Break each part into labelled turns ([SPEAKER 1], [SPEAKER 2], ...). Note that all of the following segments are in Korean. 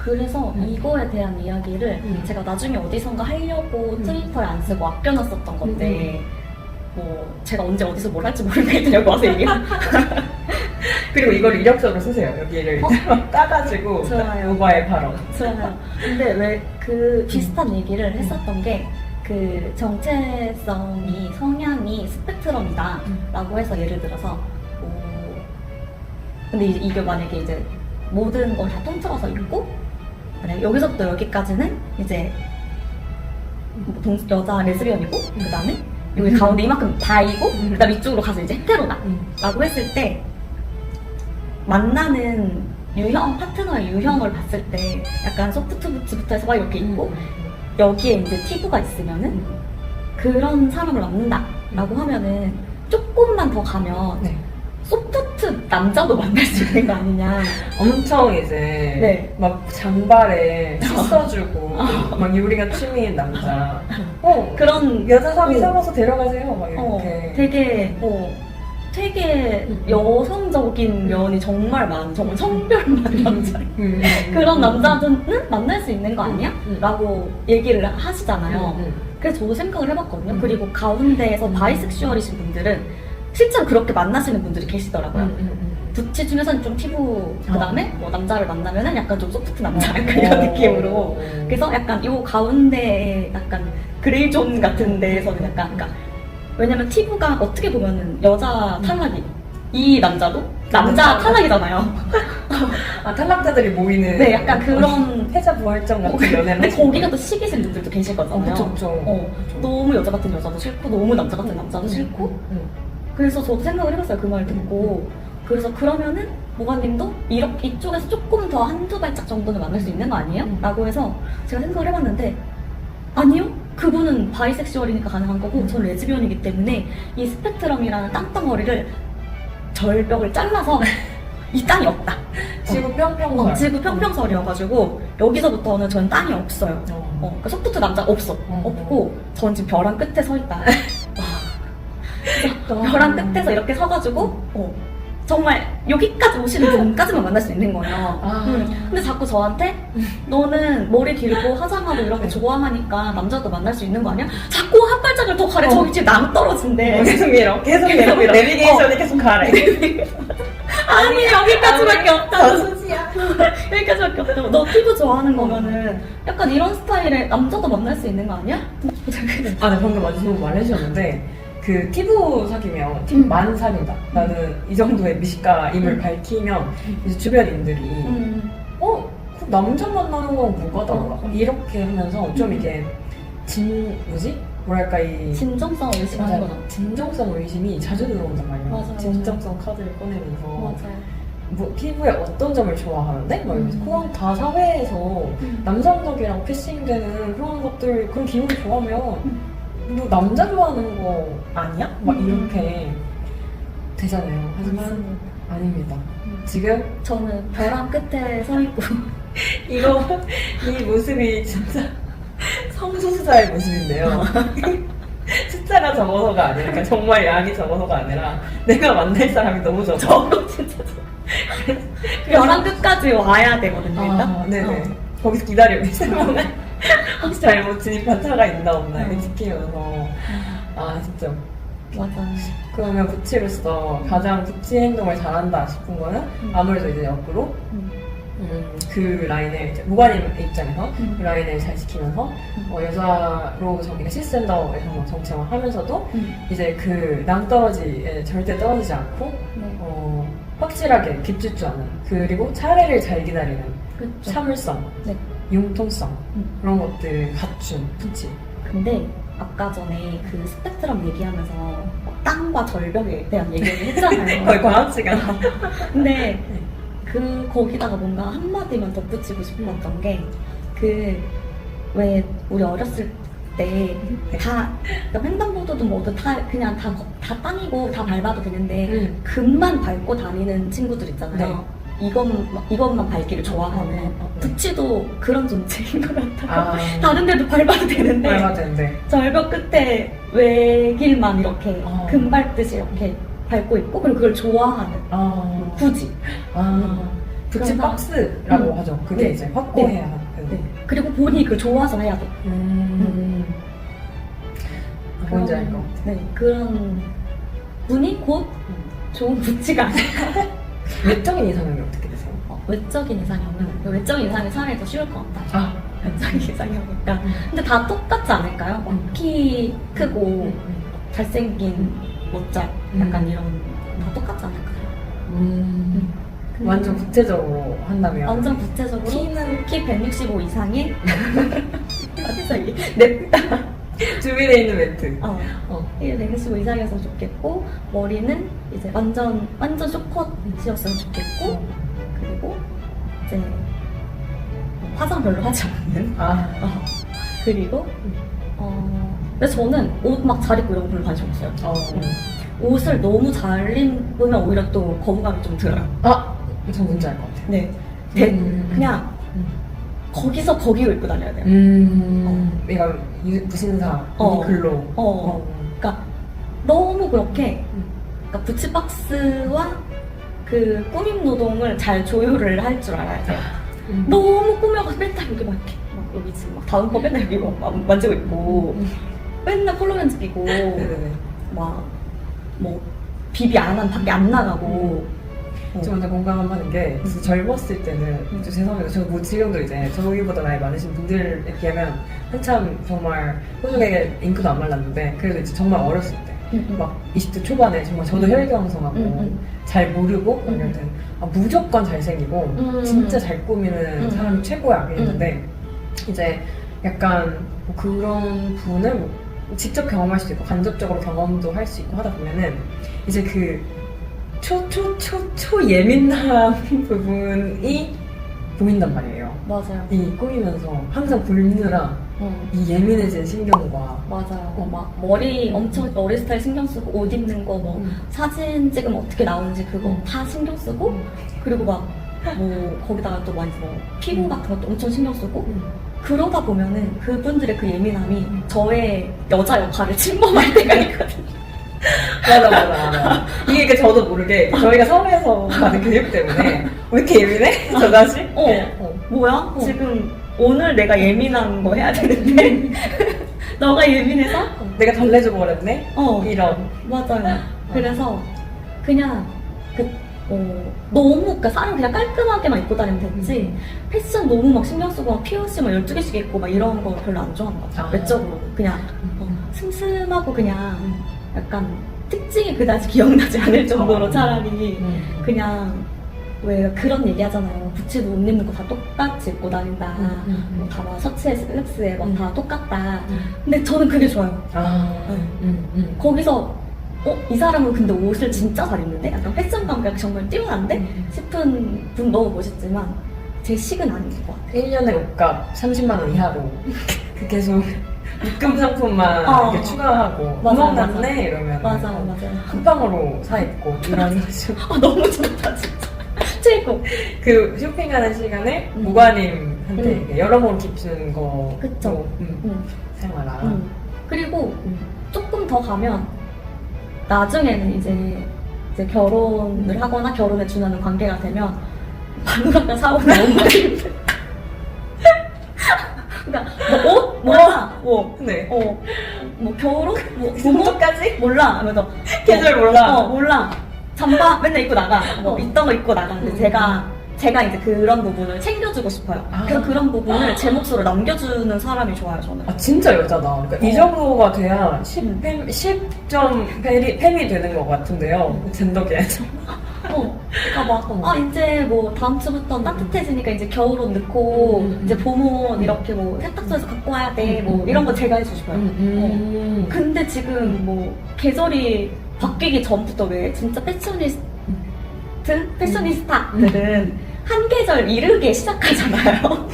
[SPEAKER 1] 그래서 이거에 대한 이야기를 제가 나중에 어디선가 하려고 트위터에 안 쓰고 아껴놨었던 건데 뭐 제가 언제 어디서 뭘 할지 모르겠는데 여기 와서 얘기해요.
[SPEAKER 2] 그리고 이걸 이력서로 쓰세요. 여기를 따가지고
[SPEAKER 1] 좋아요.
[SPEAKER 2] 오바의 발언.
[SPEAKER 1] 좋아요. 근데 왜 그 비슷한 얘기를 했었던 게 그 정체성이 성향이 스펙트럼이다 라고 해서 예를 들어서 근데 이게 만약에 이제 모든 걸 다 통틀어서 있고 그래, 여기서부터 여기까지는 이제 여자 레즈비언이고 그 다음에 여기 가운데 이만큼 다이고 그 다음 이쪽으로 가서 이제 헤테로다 라고 했을 때 만나는 유형, 파트너의 유형을 봤을 때 약간 소프트부츠부터 해서 막 이렇게 있고 여기에 이제 티브가 있으면은 그런 사람을 만난다 라고 하면은 조금만 더 가면
[SPEAKER 2] 네.
[SPEAKER 1] 소프트 남자도 만날 수 있는 거 아니냐.
[SPEAKER 2] 엄청 이제
[SPEAKER 1] 네.
[SPEAKER 2] 막 장발에 씻어주고 막 요리가 취미인 남자.
[SPEAKER 1] 그런
[SPEAKER 2] 여자 사비 삼아서 데려가세요. 막 이렇게.
[SPEAKER 1] 되게 여성적인 면이 정말 정말 성별만 남자. 그런 남자들은 만날 수 있는 거 아니야? 라고 얘기를 하시잖아요. 그래서 저도 생각을 해봤거든요. 그리고 가운데에서 바이섹슈얼이신 분들은 실제로 그렇게 만나시는 분들이 계시더라고요. 부치 중에서는 좀 피부, 그 다음에 뭐 남자를 만나면은 약간 좀 소프트 남자 약간 이런 느낌으로. 그래서 약간 요 가운데에 약간 그레이존 같은 데에서는 약간, 그러니까 왜냐면 티브가 어떻게 보면은 여자 탈락이, 이 남자도 남자 탈락이잖아요.
[SPEAKER 2] 아, 탈락자들이 모이는.
[SPEAKER 1] 네, 약간 그런.
[SPEAKER 2] 패자부활전 같은 연애를.
[SPEAKER 1] 근데 거기가 또 시기신 분들도 계실 거잖아요.
[SPEAKER 2] 그쵸.
[SPEAKER 1] 너무 여자 같은 여자도 싫고, 너무 남자 같은 남자도 싫고. 그래서 저도 생각을 해봤어요. 그 말 듣고. 그래서 그러면은 모가님도 이쪽에서 조금 더 한두 발짝 정도는 만날 수 있는 거 아니에요? 라고 해서 제가 생각을 해봤는데 아니요? 그분은 바이섹슈얼이니까 가능한 거고 저는 레즈비언이기 때문에 이 스펙트럼이라는 땅덩어리를 절벽을 잘라서 이 땅이 없다.
[SPEAKER 2] 지구 평평설.
[SPEAKER 1] 지구 평평설이어가지고 여기서부터는 저는 땅이 없어요. 그러니까 소프트 남자 없고 전 지금 벼랑 끝에 서 있다. 벼랑 끝에서 이렇게 서가지고 정말 여기까지 오시는 분까지만 만날 수 있는 거예요. 근데 자꾸 저한테 너는 머리 길고 화장하고 이렇게 좋아하니까 남자도 만날 수 있는 거 아니야? 자꾸 한 발짝을 더 가래. 저기 지금 낭떨어진대.
[SPEAKER 2] 계속 밀어. 내비게이션이 계속 가래.
[SPEAKER 1] 아니 여기까지밖에 없다고.
[SPEAKER 2] 소지야.
[SPEAKER 1] 여기까지밖에 없다고. 너 피부 좋아하는 거면은 약간 이런 스타일의 남자도 만날 수 있는 거 아니야?
[SPEAKER 2] 아, 네, 방금 아주 좋은 말 해주셨는데 그 티브 사귀면 티브만 사귄다. 나는 이 정도의 미식가임을 밝히면 이제 주변인들이 그 남자 만나는 건 뭐가다가 이렇게 하면서 좀 이게 뭐랄까 이
[SPEAKER 1] 진정성을 의식하는 거죠.
[SPEAKER 2] 진정성 의심이 자주 들어온단 말이에요.
[SPEAKER 1] 맞아.
[SPEAKER 2] 진정성 카드를 꺼내면서
[SPEAKER 1] 맞아요.
[SPEAKER 2] 뭐 피부에 어떤 점을 좋아하는데? 막 이러면서 그건 다 사회에서 남성적이랑 패싱되는 그런 것들 그런 기분을 좋아하면 뭐 남자 좋아하는 거 아니야? 막 이렇게 되잖아요. 하지만 아닙니다. 지금
[SPEAKER 1] 저는 벼랑 끝에 서 있고
[SPEAKER 2] 이 모습이 진짜 성소수자의 모습인데요. 숫자가 적어서가 아니라, 그러니까 정말 양이 적어서가 아니라 내가 만날 사람이 너무 적어.
[SPEAKER 1] 진짜 벼랑 끝까지 와야 되거든요. 일단.
[SPEAKER 2] 네네. 거기서 기다리고 있어요. 혹시 잘못 진입한 차가 있나 없나 지키면서. 아 진짜.
[SPEAKER 1] 맞아.
[SPEAKER 2] 그러면 부치로서 가장 부치 행동을 잘한다 싶은 거는 아무래도 이제 옆으로 그 라인을 이제 모가님 입장에서 그 라인을 잘 지키면서 여자로 저기가 시스젠더에서 정체화하면서도 이제 그 낭떠러지에 절대 떨어지지 않고 확실하게 비추주하는 그리고 차례를 잘 기다리는
[SPEAKER 1] 그렇죠.
[SPEAKER 2] 참을성, 융통성 그런 것들을 갖춘 부치.
[SPEAKER 1] 근데 아까 전에 그 스펙트럼 얘기하면서 땅과 절벽에 대한 얘기를 했잖아요.
[SPEAKER 2] 거의 과학 시간.
[SPEAKER 1] 근데 거기다가 뭔가 한마디만 덧붙이고 싶었던 게 왜 우리 어렸을 때 다 그러니까 횡단보도도 뭐도 다 그냥 다 땅이고 다 밟아도 되는데 금만 밟고 다니는 친구들 있잖아요. 이것만 밟기를 좋아하는 부치도 그런 존재인 것 같아요. 다른 데도 밟아도 되는데 절벽 끝에 외길만 이렇게 금 밟듯이 이렇게 밟고 있고 그리고 그걸 좋아하는 굳이
[SPEAKER 2] 부츠 박스라고 하죠. 그게
[SPEAKER 1] 네.
[SPEAKER 2] 이제 확고해야 하는.
[SPEAKER 1] 네. 그리고 본인이 그걸 좋아서 해야 돼.
[SPEAKER 2] 뭔지 알 것 같아.
[SPEAKER 1] 네, 그런 분이 곧 좋은 부츠가 아닐까.
[SPEAKER 2] 외적인 이상형이 어떻게 되세요?
[SPEAKER 1] 외적인 이상형은 외적인 이상이 차라리 더 쉬울 것 같아요. 외적인 이상형이니까. 근데 다 똑같지 않을까요? 막 키 크고 잘생긴 멋져 약간 이런 다 똑같지 않을까요?
[SPEAKER 2] 완전 구체적으로 한다면
[SPEAKER 1] 완전 구체적으로
[SPEAKER 2] 키는
[SPEAKER 1] 키 165 이상의 갑자기 네.
[SPEAKER 2] 준비되어 있는 멘트.
[SPEAKER 1] 키 165 이상이었으면 좋겠고 머리는 이제 완전 쇼컷이었으면 좋겠고 그리고 이제 화장 별로 하지 않는 그리고 근데 저는 옷 막 잘 입고 이런 거 별로 관심 없어요. 옷을 너무 잘 입으면 오히려 또 거부감이 좀 들어요.
[SPEAKER 2] 저 뭔지 알 것 같아요.
[SPEAKER 1] 네. 그냥 거기서 거기로 입고 다녀야 돼요.
[SPEAKER 2] 얘가 무신사, 유니클로.
[SPEAKER 1] 그러니까 너무 그렇게 그러니까 부츠박스와 그 꾸밈 노동을 잘 조율을 할 줄 알아야 돼요. 너무 꾸며서 맨날 여기 막 이렇게 막 여기 지금 막 다음 거 맨날 여기 막 만지고 있고 맨날 폴로렌즈 끼고 막 뭐 비비 안 하면 밖에 안 나가고
[SPEAKER 2] 저 먼저 공감하는 게 젊었을 때는 죄송합니다. 저 뭐 지금도 이제 저희보다 나이 많으신 분들에 비하면 한참 정말 호중에게 잉크도 안 말랐는데 그래도 이제 정말 어렸을 때 막 20대 초반에 정말 저도 혈기왕성하고 잘 모르고 이럴 땐 무조건 잘생기고 진짜 잘 꾸미는 사람이 최고야 이랬는데 이제 약간 뭐 그런 부분을 뭐 직접 경험할 수도 있고 간접적으로 경험도 할 수 있고 하다 보면은 이제 그 초예민한 부분이 보인단 말이에요.
[SPEAKER 1] 맞아요.
[SPEAKER 2] 이 꾸미면서 항상 굴느라 이 예민해진 신경과
[SPEAKER 1] 맞아요. 막 머리 엄청 머리 스타일 신경 쓰고 옷 입는 거 뭐 사진 찍으면 어떻게 나오는지 그거 다 신경 쓰고 그리고 막 뭐 거기다가 또 막 뭐 피부 같은 것도 엄청 신경 쓰고 그러다 보면은 그분들의 그 예민함이 저의 여자 역할을 침범할 때가 있거든요.
[SPEAKER 2] 맞아. 이게 그 저도 모르게 저희가 사회에서 받은 교육 때문에 왜 이렇게 예민해? 저 다시?
[SPEAKER 1] 뭐야? 지금 오늘 내가 예민한 거 해야 되는데 너가 예민해서?
[SPEAKER 2] 내가 달래줘 버렸네? 이런.
[SPEAKER 1] 맞아요. 그래서 그냥 너무 그러니까 사람 그냥 깔끔하게만 입고 다니면 됐지 패션 너무 막 신경 쓰고 막 피어싱 막 12개씩 입고 막 이런 거 별로 안 좋아하는 것 같아요. 외적으로 그냥 슴슴하고 그냥 약간 특징이 그다지 기억나지 않을 정도로 차라리 그냥 왜 그런 얘기 하잖아요. 부츠도 옷 입는 거 다 똑같이 입고 다닌다. 뭐 다 막 셔츠에 슬랙스에 막 다 똑같다. 근데 저는 그게 좋아요. 거기서 이 사람은 근데 옷을 진짜 잘 입는데? 약간 패션 감각이 정말 뛰어난데? 싶은 분 너무 멋있지만 제 식은 아닌 것 같아요.
[SPEAKER 2] 1년에 옷값 30만 원 이하로 계속 입금 상품만 이렇게 추가하고 고맙네 이러면
[SPEAKER 1] 맞아요.
[SPEAKER 2] 한 방으로 사 입고 이런 식으로
[SPEAKER 1] 너무 좋다 진짜. 최고.
[SPEAKER 2] 그 쇼핑하는 시간에 무관님한테 여러모로 깁주는 거
[SPEAKER 1] 그쵸.
[SPEAKER 2] 생활아.
[SPEAKER 1] 그리고 조금 더 가면 나중에는 이제 결혼을 하거나 결혼에 준하는 관계가 되면 마누라가 사오는 옷만 그러니까 뭐 옷? 몰라.
[SPEAKER 2] 네.
[SPEAKER 1] 뭐 겨울옷? 뭐
[SPEAKER 2] 부모까지?
[SPEAKER 1] 몰라. 하면서
[SPEAKER 2] 계절 몰라.
[SPEAKER 1] 몰라. 잠바 맨날 입고 나가. 뭐 있던 거 입고 나가는데 제가 이제 그런 부분을 챙겨주고 싶어요. 그래서 그런 부분을 제 몫으로 남겨주는 사람이 좋아요, 저는.
[SPEAKER 2] 진짜 여자다. 그러니까 이 정도가 돼야 10점 팸이 되는 것 같은데요. 젠더계에서.
[SPEAKER 1] 그러니까 막, 이제 뭐 다음 주부터 따뜻해지니까 이제 겨울옷 넣고, 이제 봄옷 이렇게 뭐 세탁소에서 갖고 와야 돼. 뭐 이런 거 제가 해주고 싶어요. 근데 지금 뭐 계절이 바뀌기 전부터 왜 진짜 패셔니스타들은 한 계절 이르게 시작하잖아요.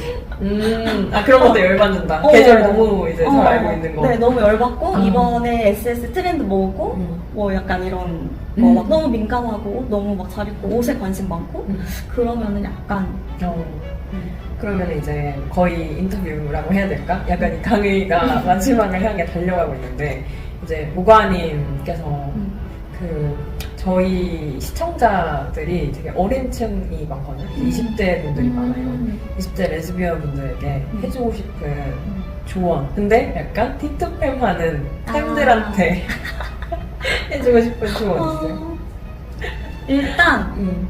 [SPEAKER 2] 그런 것도 열받는다. 계절 너무 이제 잘 알고 있는 거.
[SPEAKER 1] 네, 너무 열받고, 이번에 SS 트렌드 모으고, 뭐 약간 이런, 막 너무 민감하고, 너무 막 잘 입고, 옷에 관심 많고, 그러면은 약간.
[SPEAKER 2] 그러면 이제 거의 인터뷰라고 해야 될까? 약간 이 강의가 마지막을 향해 달려가고 있는데, 이제 모가님께서 저희 시청자들이 되게 어린 층이 많거든요. 20대 분들이 많아요. 20대 레즈비언 분들에게 해주고 싶은 조언. 근데 약간 틱톡팸 하는 팬들한테 해주고 싶은 조언 있어요?
[SPEAKER 1] 일단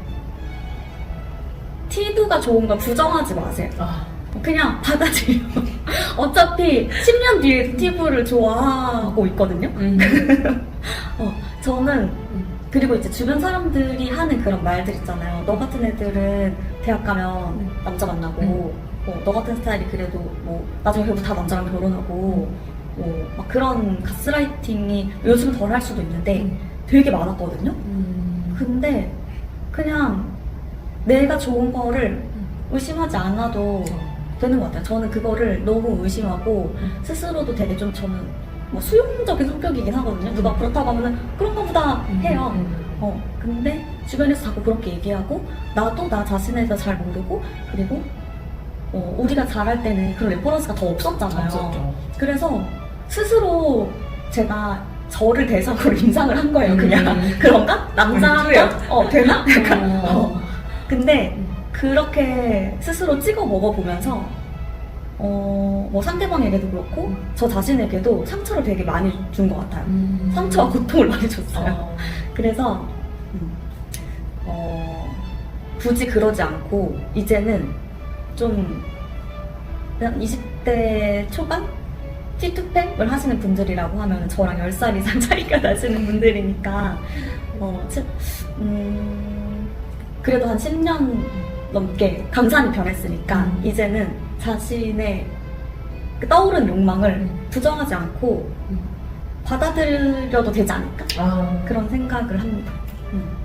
[SPEAKER 1] 티브가 좋은 걸 부정하지 마세요. 그냥 받아들여. 어차피 10년 뒤에 티브를 좋아하고 있거든요. 저는 그리고 이제 주변 사람들이 하는 그런 말들 있잖아요. 너 같은 애들은 대학 가면 남자 만나고 너 같은 스타일이 그래도 뭐 나중에 결국 다 남자랑 결혼하고 막 그런 가스라이팅이 요즘 덜 할 수도 있는데 되게 많았거든요. 근데 그냥 내가 좋은 거를 의심하지 않아도 되는 것 같아요. 저는 그거를 너무 의심하고 스스로도 되게 좀 저는 뭐 수용적인 성격이긴 하거든요. 누가 그렇다고 하면은 그런가 보다 해요. 근데 주변에서 자꾸 그렇게 얘기하고 나도 나 자신에 대해서 잘 모르고 그리고 우리가 잘할 때는 그런 레퍼런스가 더 없었잖아요.
[SPEAKER 2] 없었죠.
[SPEAKER 1] 그래서 스스로 제가 저를 대상으로 임상을 한 거예요. 그냥 그런가? 남자가 되나? 근데 그렇게 스스로 찍어 먹어보면서 뭐 상대방에게도 그렇고 저 자신에게도 상처를 되게 많이 준 것 같아요. 상처와 고통을 많이 줬어요. 그래서 굳이 그러지 않고 이제는 좀 그냥 20대 초반? T2팩을 하시는 분들이라고 하면 저랑 10살 이상 차이가 나시는 분들이니까 그래도 한 10년 넘게 강산이 변했으니까 이제는 자신의 그 떠오른 욕망을 부정하지 않고 받아들여도 되지 않을까? 그런 생각을 합니다.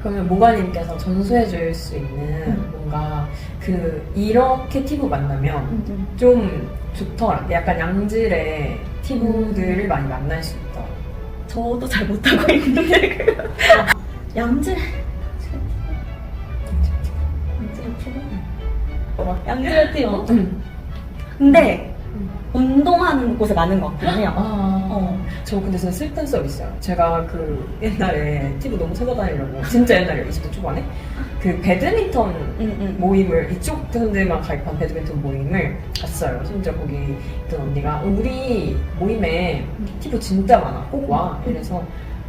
[SPEAKER 2] 그러면 모가님께서 전수해줄 수 있는 뭔가 이렇게 티브 만나면 좀 좋더라. 약간 양질의 티브들을 많이 만날 수 있다.
[SPEAKER 1] 저도 잘 못하고 있는데 양질의 티브? 근데 운동하는 곳에 많은 것 같긴 해요.
[SPEAKER 2] 저 근데 진짜 슬픈 썰 있어요. 제가 옛날에 티브 너무 찾아다니려고 진짜 옛날에 20대 초반에 그 배드민턴 모임을 이쪽 분들만 가입한 배드민턴 모임을 갔어요. 심지어 거기 있던 언니가 우리 모임에 티브 진짜 많아. 꼭 와. 이래서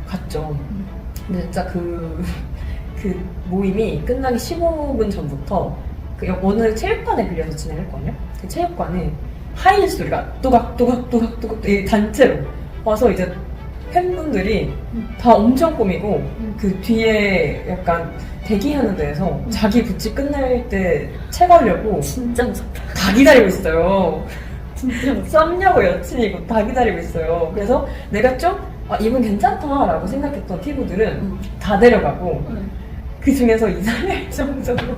[SPEAKER 2] 갔죠. 근데 진짜 그 모임이 끝나기 15분 전부터 어느 체육관에 빌려서 진행했거든요. 그 체육관에 하이힐 소리가 또각또각또각또각 단체로 와서 이제 팬분들이 다 엄청 꾸미고 그 뒤에 약간 대기하는 데에서 자기 부치 끝날 때 채가려고
[SPEAKER 1] 진짜 무섭다.
[SPEAKER 2] 다 기다리고 있어요.
[SPEAKER 1] 진짜 무섭다.
[SPEAKER 2] 썸녀고 여친이고 다 기다리고 있어요. 그래서 내가 좀 이분 괜찮다라고 생각했던 티브들은 다 데려가고 그 중에서 이상할 정도로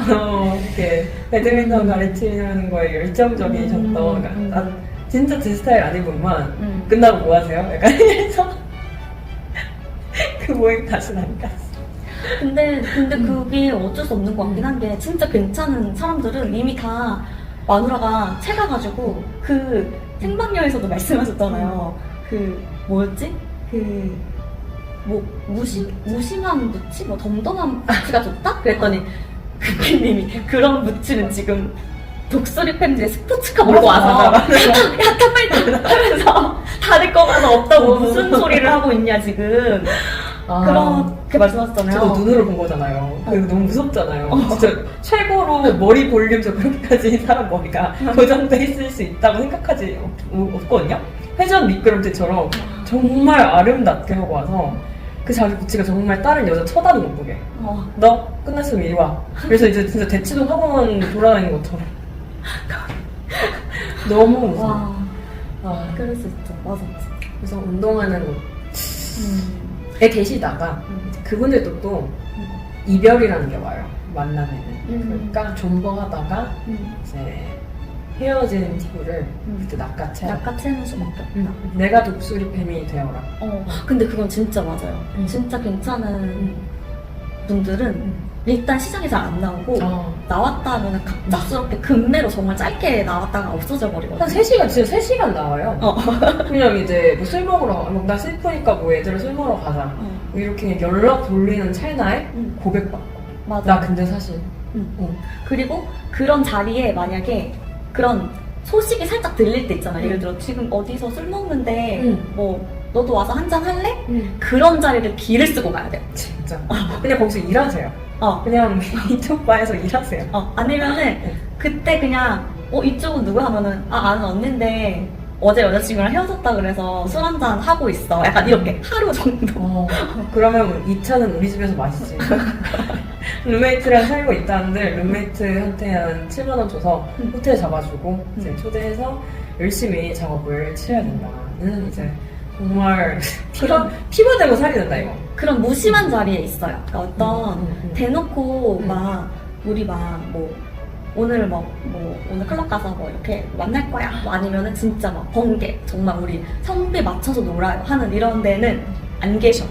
[SPEAKER 2] 이렇게 배드민턴 가르치는 거에 열정적이셨던 그러니까 진짜 제 스타일 아닌 분만 끝나고 뭐 하세요? 약간 이래서 그 모임 다시는 안 갔어.
[SPEAKER 1] 근데 그게 어쩔 수 없는 것 같긴 한 게 진짜 괜찮은 사람들은 이미 다 마누라가 채가가지고 그 생방송에서도 말씀하셨잖아요. 그 뭐였지? 뭐 무심한 무치? 뭐 덤덤한 무치가 좋다? 그랬더니 그님이 그런 무치는 지금 독수리 팬들의 스포츠카 몰고 와서 야 빨리 하면서 다들 거 가서 없다고 무슨 소리를 하고 있냐 지금 그렇게 말씀하셨잖아요.
[SPEAKER 2] 저도 눈으로 본 거잖아요. 그리고 너무 무섭잖아요. 진짜 최고로 머리 볼륨 그렇게까지 사람 머리가 고정돼 있을 수 있다고 생각하지 없거든요. 회전 미끄럼틀처럼 정말 아름답게 하고 와서 그 자기 부치가 정말 다른 여자 쳐다도 못 보게. 너 끝났으면 이리 와. 그래서 이제 진짜 대치동 학원 돌아다니는 것처럼. 너무 무서워.
[SPEAKER 1] 그럴 수 있죠. 맞아.
[SPEAKER 2] 그래서 운동하는 곳에 계시다가 그분들도 또 이별이라는 게 와요. 만나면은. 그러니까 존버하다가 이제 헤어지는 티브를 그때
[SPEAKER 1] 낚아채는 수밖에 없다.
[SPEAKER 2] 내가 독수리 뱀이 되어라.
[SPEAKER 1] 근데 그건 진짜 맞아요. 진짜 괜찮은 분들은 일단 시장에 잘 안 나오고 나왔다 하면 갑작스럽게 급내로 정말 짧게 나왔다가 없어져 버리거든요.
[SPEAKER 2] 한 3시간, 진짜 3시간 나와요. 그냥 이제 뭐 술 먹으러, 나 슬프니까 뭐 애들을 술 먹으러 가자. 뭐 이렇게 연락 돌리는 찰나에 고백받고.
[SPEAKER 1] 맞아.
[SPEAKER 2] 나 근데 사실.
[SPEAKER 1] 그리고 그런 자리에 만약에 그런 소식이 살짝 들릴 때 있잖아. 예를 들어 지금 어디서 술 먹는데 뭐 너도 와서 한잔 할래? 그런 자리를 기를 쓰고 가야 돼.
[SPEAKER 2] 진짜. 그냥 거기서 일하세요.
[SPEAKER 1] 어.
[SPEAKER 2] 그냥 이쪽 바에서 일하세요.
[SPEAKER 1] 아니면은 그때 그냥 이쪽은 누구 하면은 아는 언니인데 어제 여자친구랑 헤어졌다 그래서 술 한잔 하고 있어. 약간 이렇게 하루 정도.
[SPEAKER 2] 그러면 2차는 우리 집에서 마시지. 룸메이트랑 살고 있다는데 룸메이트한테 한 7만 원 줘서 호텔 잡아주고 이제 초대해서 열심히 작업을 치러야 된다는 이제 정말 피가 되고 살이 된다 이거.
[SPEAKER 1] 그런 무심한 자리에 있어요. 그러니까 어떤 대놓고 막 우리 막 뭐 오늘 오늘 클럽 가서 뭐 이렇게 만날 거야. 뭐 아니면은 진짜 막 번개 정말 우리 성비 맞춰서 놀아요 하는 이런 데는 안 계셔.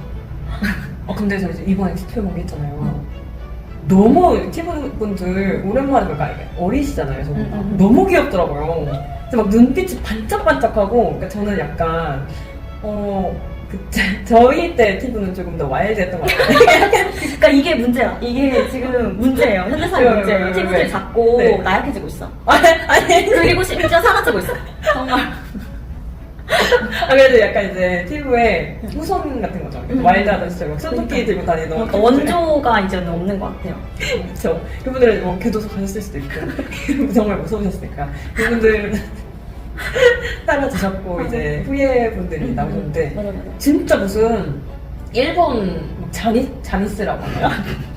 [SPEAKER 2] 근데 저 이제 이번에 티표 보기 했잖아요. 너무 티브분들 오랜만에 보니까 어리시잖아요. 너무 귀엽더라고요. 근데 막 눈빛이 반짝반짝하고 그러니까 저는 약간 저희 때 티브는 조금 더 와일드했던 것 같아요.
[SPEAKER 1] 그러니까 이게 문제야. 이게 지금 문제예요. 현대사의 문제예요. 티브들이 자꾸 나약해지고 있어.
[SPEAKER 2] 아니.
[SPEAKER 1] 그리고 심지어 사라지고 있어. 정말.
[SPEAKER 2] 그래도 약간 이제 티브의 후손 같은 거죠. 와일드하던 시절 막 손톱기 들고 다니던.
[SPEAKER 1] 원조가 이제는 없는 것 같아요.
[SPEAKER 2] 그렇죠. 그분들은 뭐 교도소 가셨을 수도 있고 정말 무서우셨으니까 그분들 따라주셨고 이제 후예분들이 나오셨는데
[SPEAKER 1] 맞아.
[SPEAKER 2] 진짜 무슨 일본 자니스라고 하나요?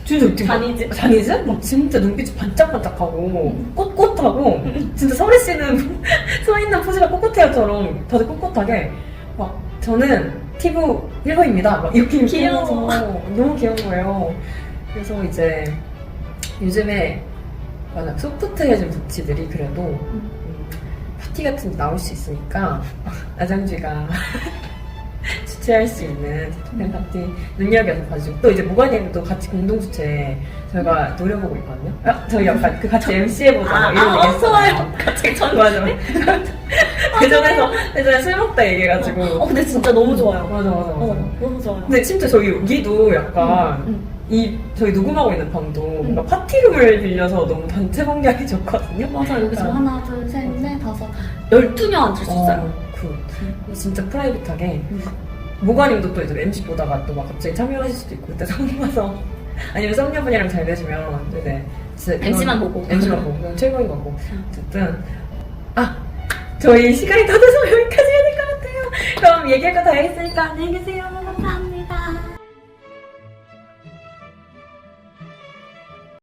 [SPEAKER 2] 진짜 자니즈? 막 진짜 눈빛이 반짝반짝하고 꼿꼿하고 진짜 서리 씨는 서 있는 포즈가 꼿꼿해요처럼 다들 꼿꼿하게 막 저는 티브 1호입니다 막 이렇게
[SPEAKER 1] 귀여워.
[SPEAKER 2] 너무 귀여운 거예요. 그래서 이제 요즘에 소프트해진 부치들이 그래도 파티 같은 데 나올 수 있으니까 아장쥐가 주최할 수 있는 특별 파티 눈여겨서 봐주고 또 이제 모가님도 같이 공동 주최 저희가 노려보고 있거든요. 저희 약간 그 같이 MC 해보자 이런 얘기 했어요.
[SPEAKER 1] 같이
[SPEAKER 2] 맞아. 대전에 술 먹다 얘기해가지고.
[SPEAKER 1] 근데 진짜 너무 좋아요.
[SPEAKER 2] 맞아.
[SPEAKER 1] 너무 좋아요.
[SPEAKER 2] 근데 진짜 저희 여기도 약간 저희 녹음하고 있는 방도 뭔가 파티룸을 빌려서 너무 단체 관계하기 좋거든요.
[SPEAKER 1] 맞아. 여기서 하나, 둘, 셋, 넷, 다섯, 12명 앉을 수 있어요.
[SPEAKER 2] 진짜 프라이빗하게. 모가님도 또 이제 MC 보다가 또 막 갑자기 참여하실 수도 있고 그때 성 봐서 아니면 썸녀분이랑 잘 되시면 이제 진짜
[SPEAKER 1] MC만 보고
[SPEAKER 2] 그건 최고인 거고 어쨌든 저희 시간이 다 돼서 여기까지 해야 될 것 같아요. 그럼 얘기할 거 다 했으니까 안녕히 계세요.